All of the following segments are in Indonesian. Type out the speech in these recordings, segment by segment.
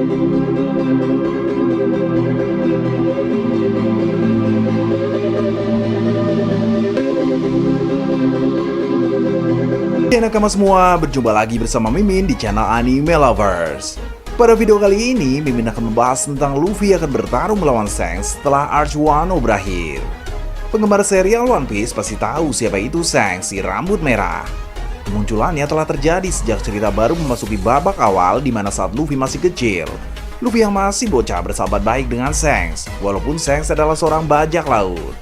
Hai nakama semua, berjumpa lagi bersama Mimin di channel Anime Lovers. Pada video kali ini, Mimin akan membahas tentang Luffy akan bertarung melawan Shanks setelah Arc Wano berakhir. Penggemar serial One Piece pasti tahu siapa itu Shanks si rambut merah. Kemunculannya telah terjadi sejak cerita baru memasuki babak awal di mana saat Luffy masih kecil. Luffy yang masih bocah bersahabat baik dengan Shanks, walaupun Shanks adalah seorang bajak laut.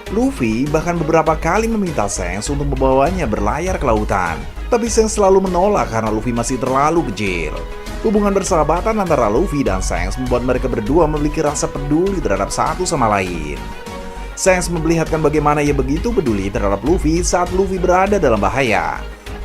Luffy bahkan beberapa kali meminta Shanks untuk membawanya berlayar ke lautan. Tapi Shanks selalu menolak karena Luffy masih terlalu kecil. Hubungan persahabatan antara Luffy dan Shanks membuat mereka berdua memiliki rasa peduli terhadap satu sama lain. Shanks memperlihatkan bagaimana ia begitu peduli terhadap Luffy saat Luffy berada dalam bahaya.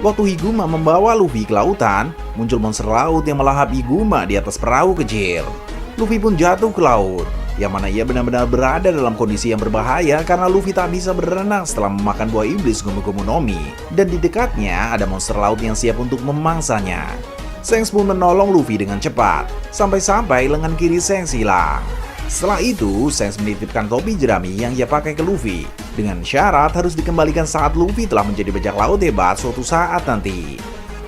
Waktu Higuma membawa Luffy ke lautan, muncul monster laut yang melahap Higuma di atas perahu kecil. Luffy pun jatuh ke laut, yang mana ia benar-benar berada dalam kondisi yang berbahaya karena Luffy tak bisa berenang setelah memakan buah iblis Gomu Gomu no Mi, dan di dekatnya ada monster laut yang siap untuk memangsanya. Shanks pun menolong Luffy dengan cepat, sampai-sampai lengan kiri Shanks hilang. Setelah itu, Shanks menitipkan topi jerami yang ia pakai ke Luffy, dengan syarat harus dikembalikan saat Luffy telah menjadi bajak laut hebat suatu saat nanti.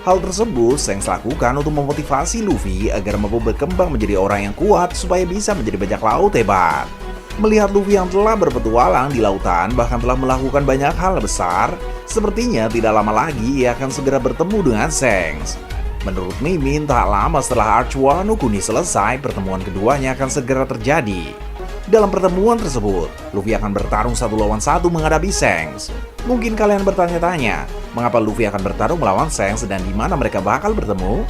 Hal tersebut Shanks lakukan untuk memotivasi Luffy agar mampu berkembang menjadi orang yang kuat supaya bisa menjadi bajak laut hebat. Melihat Luffy yang telah berpetualang di lautan bahkan telah melakukan banyak hal besar, sepertinya tidak lama lagi ia akan segera bertemu dengan Shanks. Menurut Mimin, tak lama setelah Arc Wano Kuni selesai, pertemuan keduanya akan segera terjadi. Dalam pertemuan tersebut, Luffy akan bertarung 1 lawan 1 menghadapi Shanks. Mungkin kalian bertanya-tanya, mengapa Luffy akan bertarung melawan Shanks dan di mana mereka bakal bertemu?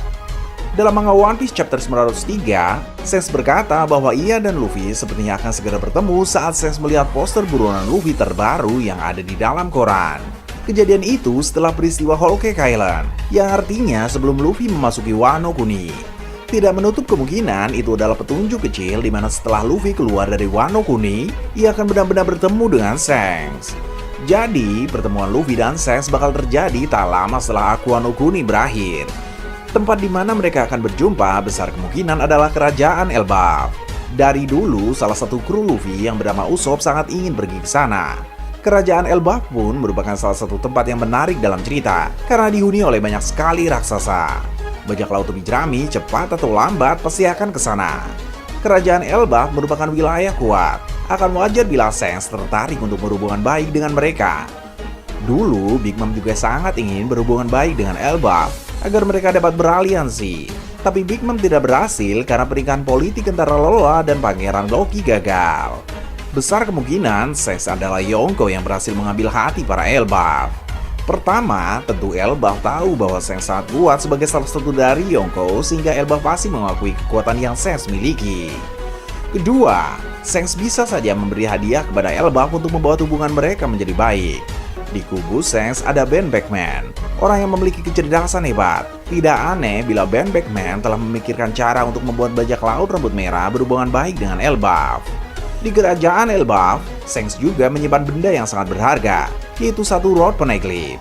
Dalam manga One Piece chapter 903, Shanks berkata bahwa ia dan Luffy sepertinya akan segera bertemu saat Shanks melihat poster buronan Luffy terbaru yang ada di dalam koran. Kejadian itu setelah peristiwa Whole Cake Island, yang artinya sebelum Luffy memasuki Wano Kuni. Tidak menutup kemungkinan itu adalah petunjuk kecil di mana setelah Luffy keluar dari Wano Kuni, ia akan benar-benar bertemu dengan Shanks. Jadi, pertemuan Luffy dan Shanks bakal terjadi tak lama setelah Arc Wano Kuni berakhir. Tempat di mana mereka akan berjumpa besar kemungkinan adalah kerajaan Elbaf. Dari dulu, salah satu kru Luffy yang bernama Usopp sangat ingin pergi ke sana. Kerajaan Elbaf pun merupakan salah satu tempat yang menarik dalam cerita karena dihuni oleh banyak sekali raksasa. Bajak laut topi jerami cepat atau lambat pasti akan ke sana. Kerajaan Elbaf merupakan wilayah kuat. Akan wajar bila Shanks tertarik untuk berhubungan baik dengan mereka. Dulu, Big Mom juga sangat ingin berhubungan baik dengan Elbaf agar mereka dapat beraliansi. Tapi Big Mom tidak berhasil karena pernikahan politik antara Lola dan Pangeran Loki gagal. Besar kemungkinan Shanks adalah Yonko yang berhasil mengambil hati para Elbaf. Pertama, tentu Elbaf tahu bahwa Shanks sangat kuat sebagai salah satu dari Yonko sehingga Elbaf pasti mengakui kekuatan yang Shanks miliki. Kedua, Shanks bisa saja memberi hadiah kepada Elbaf untuk membuat hubungan mereka menjadi baik. Di kubu Shanks ada Ben Beckman, orang yang memiliki kecerdasan hebat. Tidak aneh bila Ben Beckman telah memikirkan cara untuk membuat bajak laut rambut merah berhubungan baik dengan Elbaf. Di kerajaan Elbaf, Shanks juga menyimpan benda yang sangat berharga, yaitu satu Rod Poneglyph.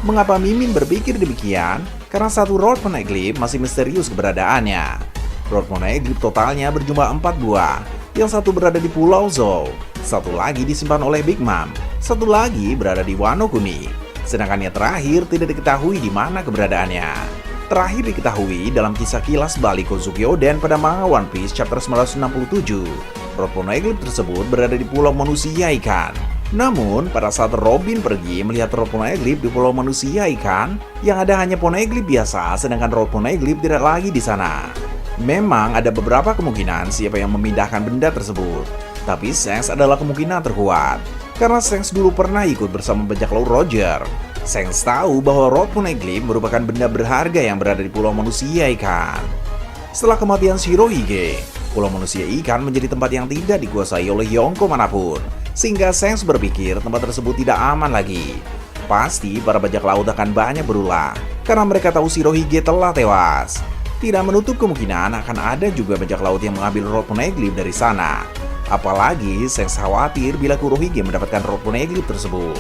Mengapa Mimin berpikir demikian? Karena satu Rod Poneglyph masih misterius keberadaannya. Rod Poneglyph totalnya berjumlah 4 buah, yang satu berada di Pulau Zou, satu lagi disimpan oleh Big Mom, satu lagi berada di Wano Kuni, sedangkan yang terakhir tidak diketahui di mana keberadaannya. Terakhir diketahui dalam kisah kilas balik Kozuki Oden pada manga One Piece chapter 967. Rod Poneglyph tersebut berada di Pulau Manusia Ikan. Namun, pada saat Robin pergi melihat Rod Poneglyph di Pulau Manusia Ikan, yang ada hanya Poneglyph biasa, sedangkan Rod Poneglyph tidak lagi di sana. Memang ada beberapa kemungkinan siapa yang memindahkan benda tersebut, tapi Shanks adalah kemungkinan terkuat. Karena Shanks dulu pernah ikut bersama bajak laut Roger. Shanks tahu bahwa Rod Poneglyph merupakan benda berharga yang berada di Pulau Manusia Ikan. Setelah kematian Shirohige, Pulau Manusia Ikan menjadi tempat yang tidak dikuasai oleh Yonko manapun, sehingga Shanks berpikir tempat tersebut tidak aman lagi. Pasti para bajak laut akan banyak berulah, karena mereka tahu Shirohige telah tewas. Tidak menutup kemungkinan akan ada juga bajak laut yang mengambil Rod Poneglyph dari sana. Apalagi Shanks khawatir bila Kurohige mendapatkan Rod Poneglyph tersebut.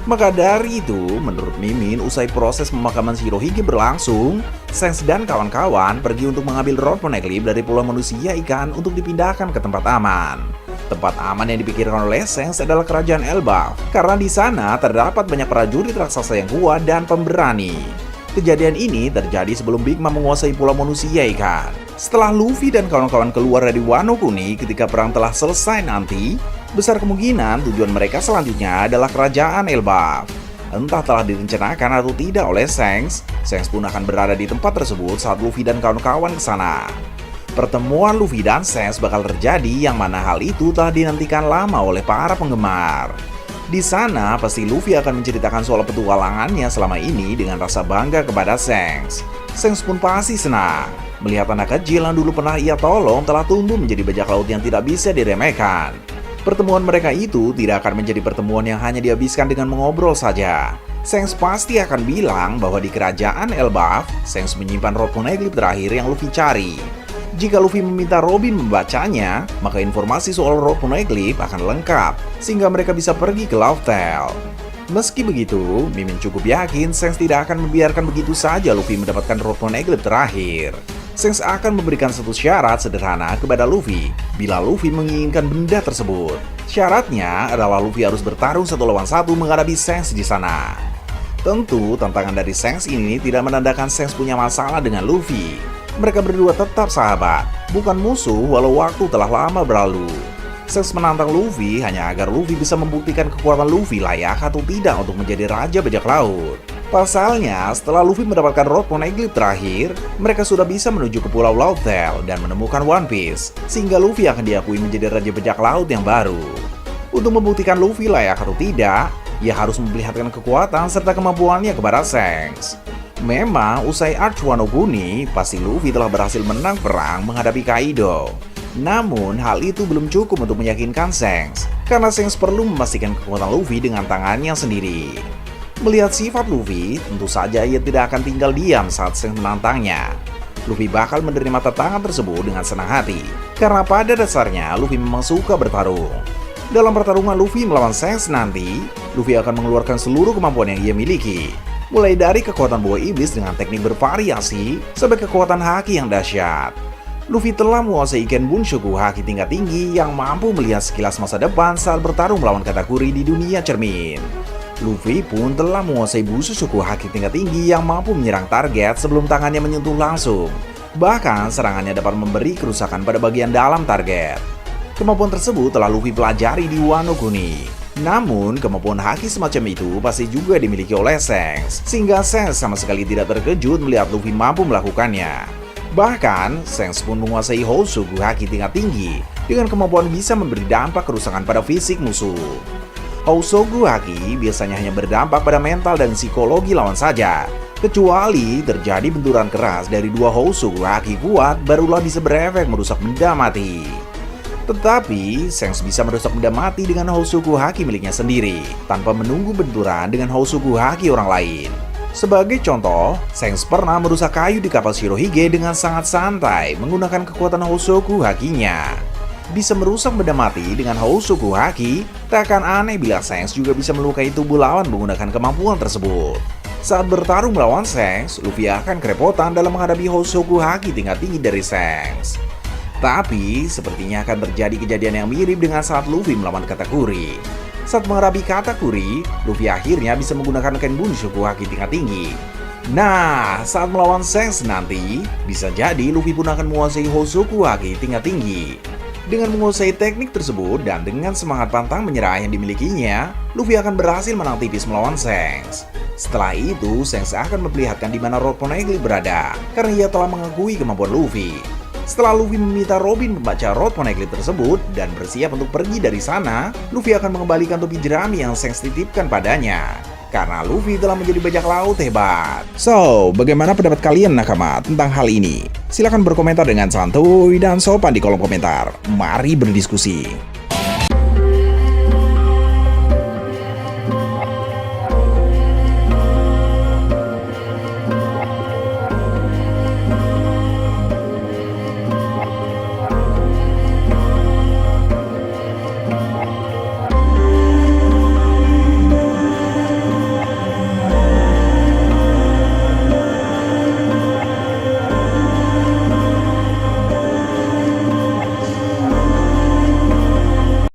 Maka dari itu, menurut Mimin, usai proses pemakaman Shirohige berlangsung, Shanks dan kawan-kawan pergi untuk mengambil rod poneglyph dari pulau manusia ikan untuk dipindahkan ke tempat aman. Tempat aman yang dipikirkan oleh Shanks adalah kerajaan Elbaf, karena di sana terdapat banyak prajurit raksasa yang kuat dan pemberani. Kejadian ini terjadi sebelum Big Mom menguasai pulau manusia ikan. Setelah Luffy dan kawan-kawan keluar dari Wano Kuni ketika perang telah selesai nanti, besar kemungkinan tujuan mereka selanjutnya adalah kerajaan Elbaf. Entah telah direncanakan atau tidak oleh Shanks, Shanks pun akan berada di tempat tersebut saat Luffy dan kawan-kawan ke sana. Pertemuan Luffy dan Shanks bakal terjadi yang mana hal itu telah dinantikan lama oleh para penggemar. Di sana pasti Luffy akan menceritakan soal petualangannya selama ini dengan rasa bangga kepada Shanks. Shanks pun pasti senang melihat anak kecil yang dulu pernah ia tolong telah tumbuh menjadi bajak laut yang tidak bisa diremehkan. Pertemuan mereka itu tidak akan menjadi pertemuan yang hanya dihabiskan dengan mengobrol saja. Shanks pasti akan bilang bahwa di kerajaan Elbaf, Shanks menyimpan rod poneglyph terakhir yang Luffy cari. Jika Luffy meminta Robin membacanya, maka informasi soal rod poneglyph akan lengkap, sehingga mereka bisa pergi ke Laugh Tale. Meski begitu, Mimin cukup yakin Shanks tidak akan membiarkan begitu saja Luffy mendapatkan rod poneglyph terakhir. Shanks akan memberikan satu syarat sederhana kepada Luffy bila Luffy menginginkan benda tersebut. Syaratnya adalah Luffy harus bertarung 1 lawan 1 menghadapi Shanks di sana. Tentu, tantangan dari Shanks ini tidak menandakan Shanks punya masalah dengan Luffy. Mereka berdua tetap sahabat, bukan musuh walau waktu telah lama berlalu. Shanks menantang Luffy hanya agar Luffy bisa membuktikan kekuatan Luffy layak atau tidak untuk menjadi raja bajak laut. Pasalnya, setelah Luffy mendapatkan rod poneglyph terakhir, mereka sudah bisa menuju ke pulau Laugh Tale dan menemukan One Piece, sehingga Luffy akan diakui menjadi raja bajak laut yang baru. Untuk membuktikan Luffy layak atau tidak, ia harus memperlihatkan kekuatan serta kemampuannya kepada Shanks. Memang, usai Arch Wano Kuni, pasti Luffy telah berhasil menang perang menghadapi Kaido. Namun, hal itu belum cukup untuk meyakinkan Shanks, karena Shanks perlu memastikan kekuatan Luffy dengan tangannya sendiri. Melihat sifat Luffy, tentu saja ia tidak akan tinggal diam saat Shanks menantangnya. Luffy bakal menerima tantangan tersebut dengan senang hati, karena pada dasarnya Luffy memang suka bertarung. Dalam pertarungan Luffy melawan Shanks nanti, Luffy akan mengeluarkan seluruh kemampuan yang ia miliki. Mulai dari kekuatan buah iblis dengan teknik bervariasi, sampai kekuatan haki yang dahsyat. Luffy telah menguasai Iken Bunshoku haki tingkat tinggi yang mampu melihat sekilas masa depan saat bertarung melawan Katakuri di dunia cermin. Luffy pun telah menguasai Bushuku haki tingkat tinggi yang mampu menyerang target sebelum tangannya menyentuh langsung. Bahkan serangannya dapat memberi kerusakan pada bagian dalam target. Kemampuan tersebut telah Luffy pelajari di Wano Kuni. Namun, kemampuan haki semacam itu pasti juga dimiliki oleh Shanks, sehingga Shanks sama sekali tidak terkejut melihat Luffy mampu melakukannya. Bahkan, Shanks pun menguasai Houshoku haki tingkat tinggi dengan kemampuan bisa memberi dampak kerusakan pada fisik musuh. Houshoku haki biasanya hanya berdampak pada mental dan psikologi lawan saja, kecuali terjadi benturan keras dari dua Houshoku haki kuat barulah bisa berefek merusak benda mati. Tetapi, Shanks bisa merusak benda mati dengan Houshoku haki miliknya sendiri, tanpa menunggu benturan dengan Houshoku haki orang lain. Sebagai contoh, Shanks pernah merusak kayu di kapal Shirohige dengan sangat santai menggunakan kekuatan Houshoku hakinya. Bisa merusak benda mati dengan Houshoku haki, tak akan aneh bila Shanks juga bisa melukai tubuh lawan menggunakan kemampuan tersebut. Saat bertarung melawan Shanks, Luffy akan kerepotan dalam menghadapi Houshoku haki tingkat tinggi dari Shanks. Tapi, sepertinya akan terjadi kejadian yang mirip dengan saat Luffy melawan Katakuri. Saat menghadapi Katakuri, Luffy akhirnya bisa menggunakan Ken Bunshoku haki tingkat tinggi. Nah, saat melawan Shanks nanti, bisa jadi Luffy pun akan menguasai Houshoku haki tingkat tinggi. Dengan menguasai teknik tersebut dan dengan semangat pantang menyerah yang dimilikinya, Luffy akan berhasil menang tipis melawan Shanks. Setelah itu, Shanks akan memperlihatkan di mana rod poneglyph berada, karena ia telah mengakui kemampuan Luffy. Setelah Luffy meminta Robin membaca rod poneglyph tersebut dan bersiap untuk pergi dari sana, Luffy akan mengembalikan topi jerami yang Shanks titipkan padanya. Karena Luffy telah menjadi bajak laut hebat. So, bagaimana pendapat kalian nakama tentang hal ini? Silahkan berkomentar dengan santuy dan sopan di kolom komentar. Mari berdiskusi.